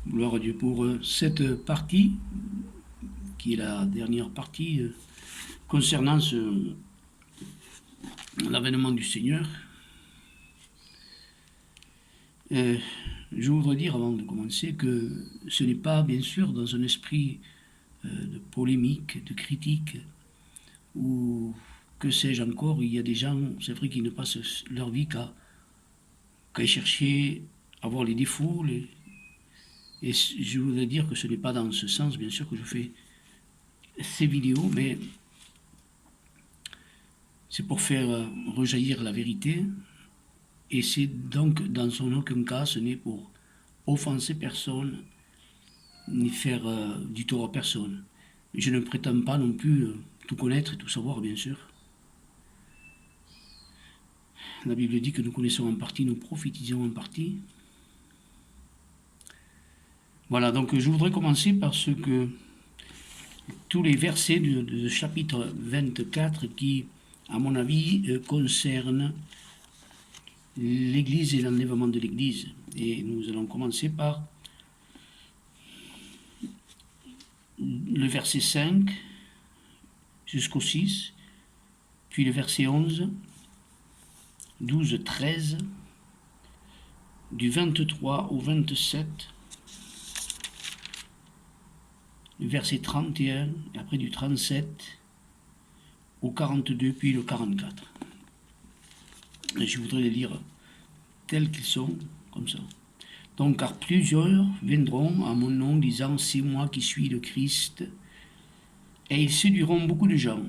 Gloire à Dieu pour cette partie, qui est la dernière partie concernant l'avènement du Seigneur. Je voudrais dire avant de commencer que ce n'est pas bien sûr dans un esprit de polémique, de critique, ou que sais-je encore, il y a des gens, c'est vrai, qui ne passent leur vie qu'à chercher à voir les défauts, et je voudrais dire que ce n'est pas dans ce sens, bien sûr, que je fais ces vidéos, mais c'est pour faire rejaillir la vérité, et c'est donc dans aucun cas, ce n'est pour offenser personne, ni faire du tort à personne. Je ne prétends pas non plus tout connaître et tout savoir, bien sûr. La Bible dit que nous connaissons en partie, nous prophétisons en partie. Voilà, donc je voudrais commencer par ce que tous les versets de chapitre 24 qui, à mon avis, concernent l'Église et l'enlèvement de l'Église. Et nous allons commencer par le verset 5 jusqu'au 6, puis le verset 11, 12, 13, du 23 au 27, le verset 31, et après du 37 au 42, puis le 44. Et je voudrais les lire tels qu'ils sont, comme ça. Donc, car plusieurs viendront à mon nom disant, c'est moi qui suis le Christ, et ils séduiront beaucoup de gens.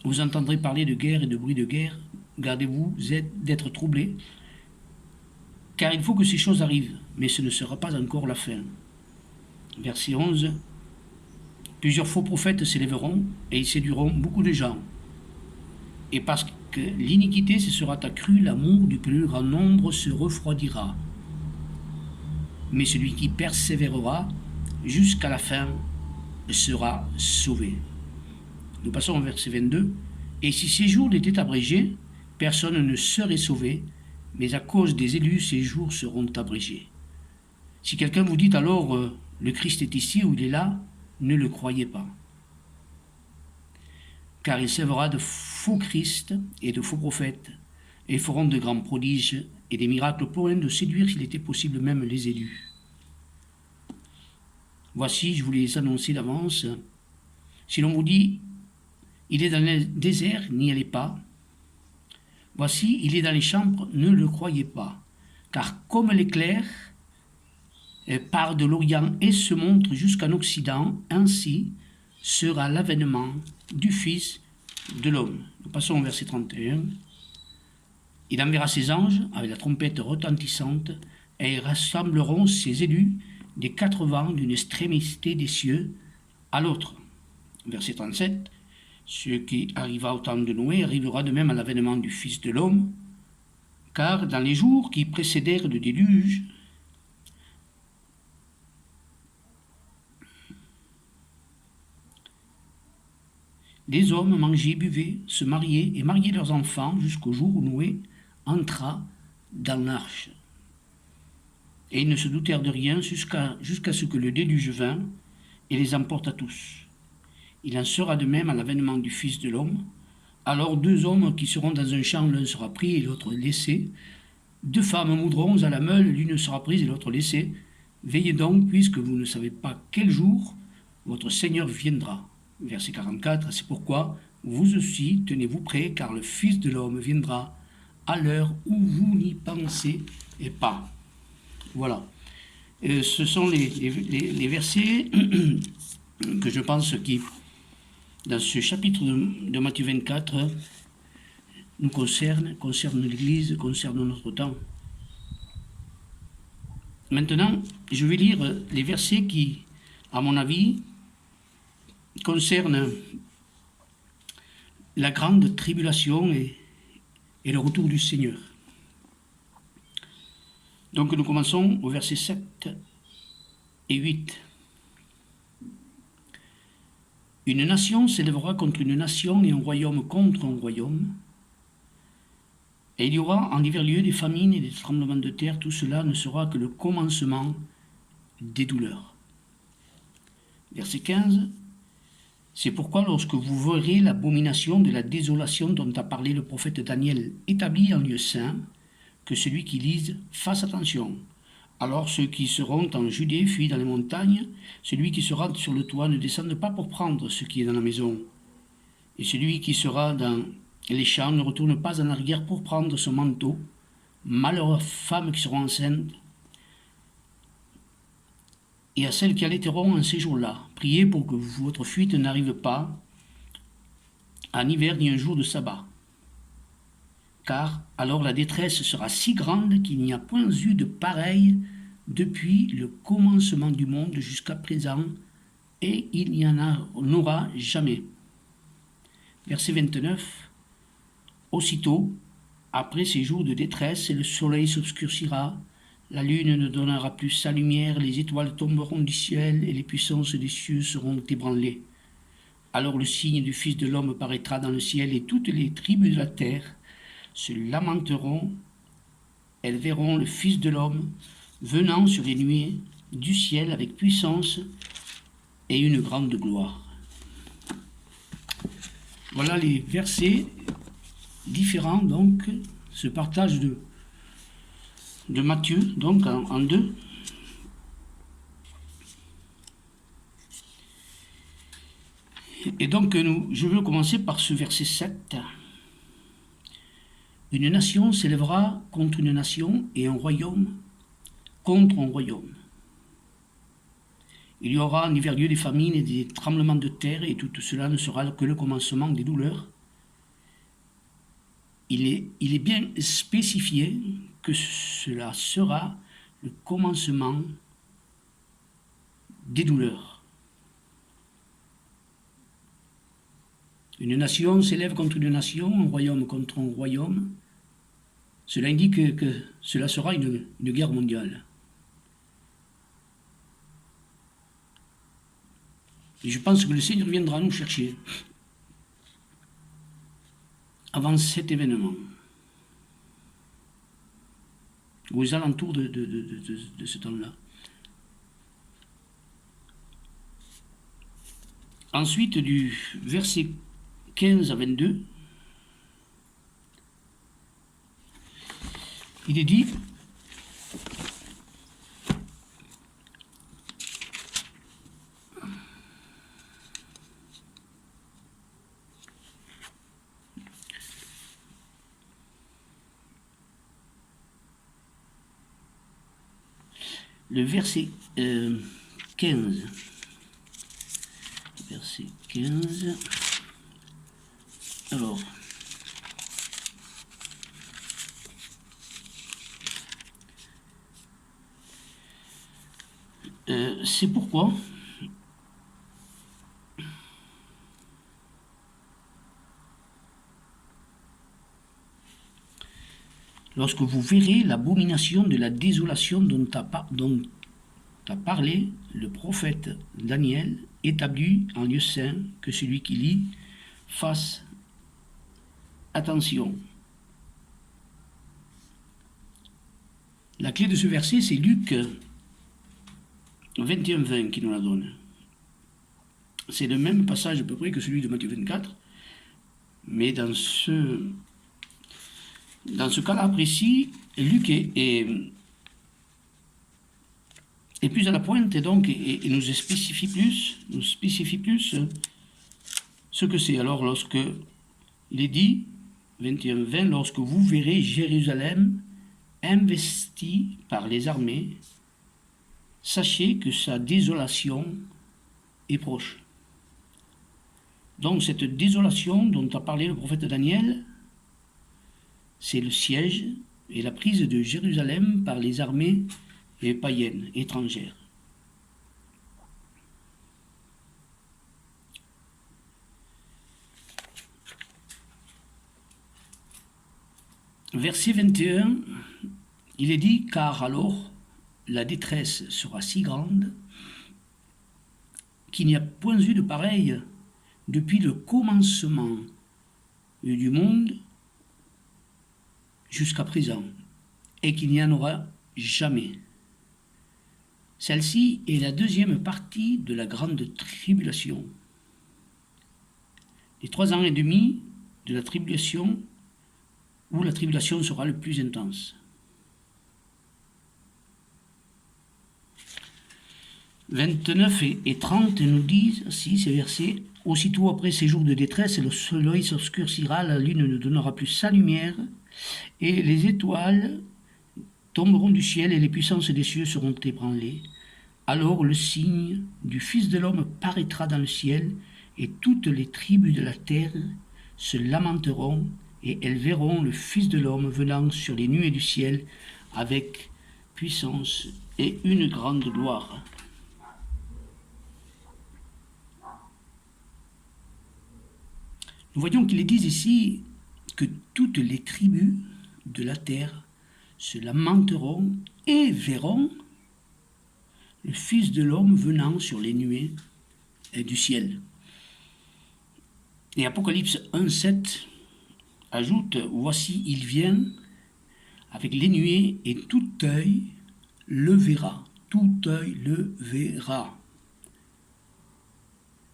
Vous entendrez parler de guerre et de bruit de guerre, gardez-vous d'être troublés, car il faut que ces choses arrivent, mais ce ne sera pas encore la fin. Verset 11, plusieurs faux prophètes s'élèveront, et ils séduiront beaucoup de gens. Et parce que l'iniquité se sera accrue, l'amour du plus grand nombre se refroidira. Mais celui qui persévérera jusqu'à la fin sera sauvé. Nous passons au verset 22. Et si ces jours étaient abrégés, personne ne serait sauvé, mais à cause des élus, ces jours seront abrégés. Si quelqu'un vous dit alors, le Christ est ici ou il est là, ne le croyez pas. Car il s'élèvera de faux Christ et de faux prophètes, et feront de grands prodiges et des miracles pour de séduire, s'il était possible, même les élus. Voici, je vous les annoncer d'avance. Si l'on vous dit, il est dans le désert, n'y allez pas. Voici, il est dans les chambres, ne le croyez pas. Car comme l'éclair part de l'Orient et se montre jusqu'en Occident, ainsi sera l'avènement du Fils de l'homme. Nous passons au verset 31. Il enverra ses anges avec la trompette retentissante, et ils rassembleront ses élus des quatre vents d'une extrémité des cieux à l'autre. Verset 37. Ce qui arriva au temps de Noé arrivera de même à l'avènement du Fils de l'homme, car dans les jours qui précédèrent le déluge, les hommes mangeaient, buvaient, se mariaient et mariaient leurs enfants jusqu'au jour où Noé entra dans l'arche. Et ils ne se doutèrent de rien jusqu'à ce que le déluge vint et les emporte à tous. Il en sera de même à l'avènement du Fils de l'homme. Alors 2 hommes qui seront dans un champ, l'un sera pris et l'autre laissé. 2 femmes moudront à la meule, l'une sera prise et l'autre laissée. Veillez donc, puisque vous ne savez pas quel jour votre Seigneur viendra. Verset 44, c'est pourquoi vous aussi tenez-vous prêts, car le Fils de l'homme viendra à l'heure où vous n'y pensez pas. Voilà. Ce sont les versets que je pense qui, dans ce chapitre de Matthieu 24, nous concernent l'Église, concernent notre temps. Maintenant, je vais lire les versets qui, à mon avis, concernent la grande tribulation et le retour du Seigneur. Donc nous commençons au verset 7 et 8. Une nation s'élèvera contre une nation et un royaume contre un royaume. Et il y aura en divers lieux des famines et des tremblements de terre. Tout cela ne sera que le commencement des douleurs. Verset 15. C'est pourquoi lorsque vous verrez l'abomination de la désolation dont a parlé le prophète Daniel établie en lieu saint, que celui qui lise fasse attention. Alors ceux qui seront en Judée fuient dans les montagnes, celui qui sera sur le toit ne descende pas pour prendre ce qui est dans la maison, et celui qui sera dans les champs ne retourne pas en arrière pour prendre son manteau. Malheur aux femmes qui seront enceintes et à celles qui allaiteront en ces jours-là. Priez pour que votre fuite n'arrive pas en hiver ni un jour de sabbat. Car alors la détresse sera si grande qu'il n'y a point eu de pareil depuis le commencement du monde jusqu'à présent, et il n'y en aura jamais. Verset 29. Aussitôt, après ces jours de détresse, le soleil s'obscurcira, la lune ne donnera plus sa lumière, les étoiles tomberont du ciel et les puissances des cieux seront ébranlées. Alors le signe du Fils de l'homme paraîtra dans le ciel et toutes les tribus de la terre se lamenteront. Elles verront le Fils de l'homme venant sur les nuées du ciel avec puissance et une grande gloire. Voilà les versets différents, donc, ce partage de Matthieu, donc en deux. Et donc, je veux commencer par ce verset 7. Une nation s'élèvera contre une nation et un royaume contre un royaume. Il y aura en divers lieux des famines et des tremblements de terre, et tout cela ne sera que le commencement des douleurs. Il est bien spécifié que cela sera le commencement des douleurs. Une nation s'élève contre une nation, un royaume contre un royaume. Cela indique que cela sera une guerre mondiale. Et je pense que le Seigneur viendra nous chercher avant cet événement, aux alentours de ce temps-là. Ensuite, du verset 15 à 22, il est dit: le verset 15. Verset 15. Alors, c'est pourquoi lorsque vous verrez l'abomination de la désolation dont a parlé le prophète Daniel, établi en lieu saint, que celui qui lit fasse attention. La clé de ce verset, c'est Luc 21-20 qui nous la donne. C'est le même passage à peu près que celui de Matthieu 24, mais dans ce cas-là précis, Luc est plus à la pointe et donc et nous spécifie plus ce que c'est. Alors lorsque il est dit 21-20, lorsque vous verrez Jérusalem investie par les armées, sachez que sa désolation est proche. Donc cette désolation dont a parlé le prophète Daniel, c'est le siège et la prise de Jérusalem par les armées païennes, étrangères. Verset 21, il est dit: car alors la détresse sera si grande qu'il n'y a point eu de pareil depuis le commencement du monde jusqu'à présent, et qu'il n'y en aura jamais. Celle-ci est la deuxième partie de la grande tribulation. Les 3 ans et demi de la tribulation, où la tribulation sera le plus intense. 29 et 30 nous disent, si ces versets, « Aussitôt après ces jours de détresse, le soleil s'obscurcira, la lune ne donnera plus sa lumière, et les étoiles tomberont du ciel, et les puissances des cieux seront ébranlées. Alors le signe du Fils de l'homme paraîtra dans le ciel, et toutes les tribus de la terre se lamenteront, et elles verront le Fils de l'homme venant sur les nuées du ciel avec puissance et une grande gloire. » Nous voyons qu'il est dit ici que toutes les tribus de la terre se lamenteront et verront le Fils de l'homme venant sur les nuées du ciel. Et Apocalypse 1,7 ajoute, « Voici, il vient avec les nuées et tout œil le verra. » Tout œil le verra.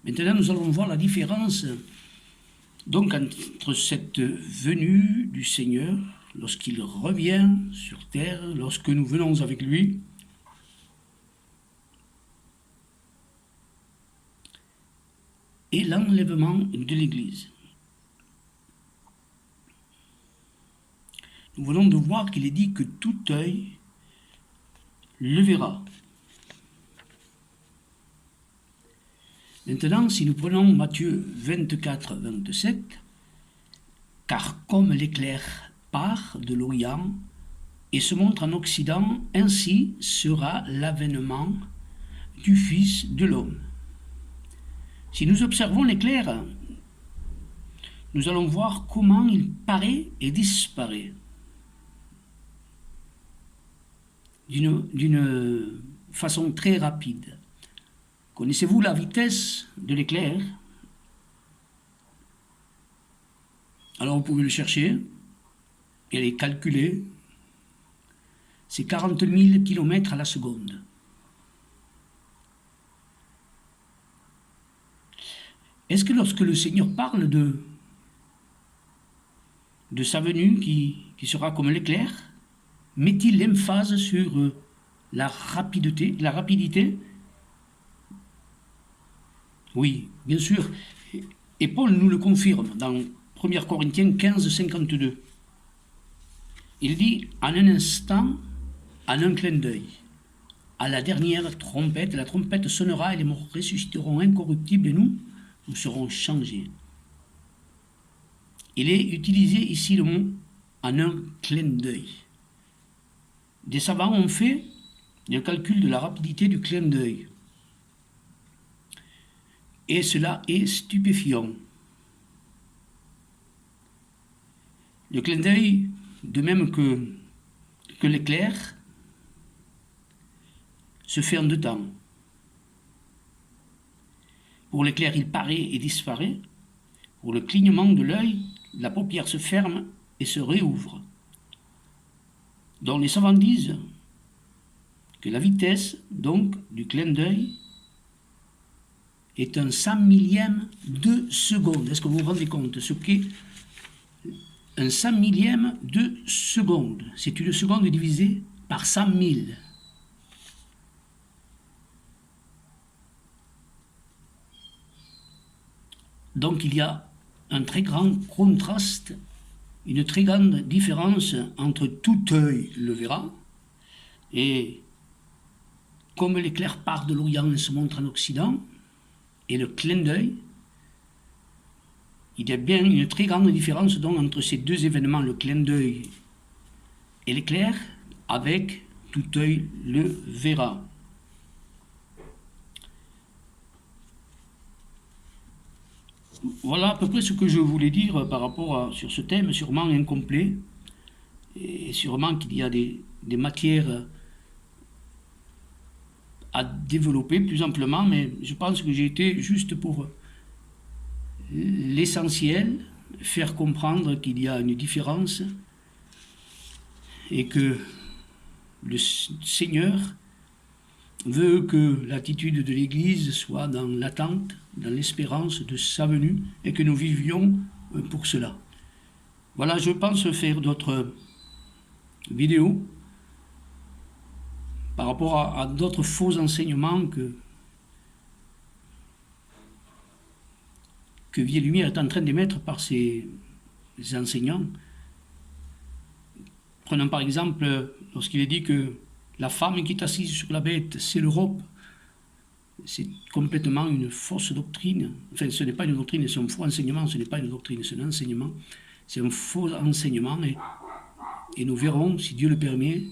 Maintenant, nous allons voir la différence donc entre cette venue du Seigneur, lorsqu'il revient sur terre, lorsque nous venons avec lui, et l'enlèvement de l'Église. Nous venons de voir qu'il est dit que tout œil le verra. Maintenant, si nous prenons Matthieu 24, 27, « Car comme l'éclair part de l'Orient et se montre en Occident, ainsi sera l'avènement du Fils de l'homme. » Si nous observons l'éclair, nous allons voir comment il paraît et disparaît d'une façon très rapide. Connaissez-vous la vitesse de l'éclair? Alors vous pouvez le chercher, elle est calculée, c'est 40 000 km à la seconde. Est-ce que lorsque le Seigneur parle de sa venue qui sera comme l'éclair, met-il l'emphase sur la rapidité? Oui, bien sûr. Et Paul nous le confirme dans 1 Corinthiens 15, 52. Il dit, en un instant, en un clin d'œil, à la dernière trompette, la trompette sonnera et les morts ressusciteront incorruptibles et nous serons changés. Il est utilisé ici le mot en un clin d'œil. Des savants ont fait le calcul de la rapidité du clin d'œil. Et cela est stupéfiant. Le clin d'œil, de même que l'éclair, se fait en 2 temps. Pour l'éclair, il paraît et disparaît. Pour le clignement de l'œil, la paupière se ferme et se réouvre. Donc les savants disent que la vitesse donc du clin d'œil est un 100 millième de seconde. Est-ce que vous vous rendez compte ce qu'est un 100 millième de seconde? C'est une seconde divisée par 100 000. Donc il y a un très grand contraste, une très grande différence entre tout œil le verra et comme l'éclair part de l'Orient et se montre en Occident, et le clin d'œil, il y a bien une très grande différence donc entre ces 2 événements, le clin d'œil et l'éclair, avec tout œil le verra. Voilà à peu près ce que je voulais dire par rapport sur ce thème, sûrement incomplet, et sûrement qu'il y a des matières à développer plus amplement, mais je pense que j'ai été juste pour l'essentiel, faire comprendre qu'il y a une différence et que le Seigneur veut que l'attitude de l'Église soit dans l'attente, dans l'espérance de sa venue, et que nous vivions pour cela. Voilà, je pense faire d'autres vidéos par rapport à d'autres faux enseignements que Vie et Lumière est en train d'émettre par ses enseignants. Prenons par exemple, lorsqu'il est dit que la femme qui est assise sur la bête, c'est l'Europe. C'est complètement une fausse doctrine. Enfin, ce n'est pas une doctrine, c'est un faux enseignement, ce n'est pas une doctrine, c'est un enseignement. C'est un faux enseignement et nous verrons, si Dieu le permet,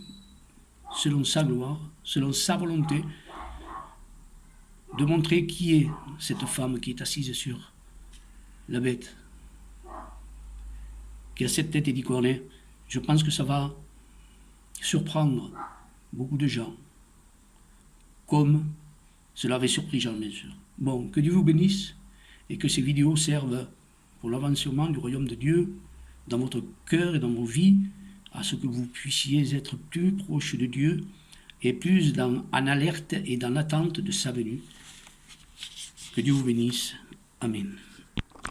selon sa gloire, selon sa volonté, de montrer qui est cette femme qui est assise sur la bête, qui a 7 têtes et 10 cornets. Je pense que ça va surprendre beaucoup de gens, comme cela avait surpris Jean, bien sûr. Bon, que Dieu vous bénisse et que ces vidéos servent pour l'avancement du royaume de Dieu dans votre cœur et dans vos vies, à ce que vous puissiez être plus proche de Dieu et plus en alerte et dans l'attente de sa venue. Que Dieu vous bénisse. Amen.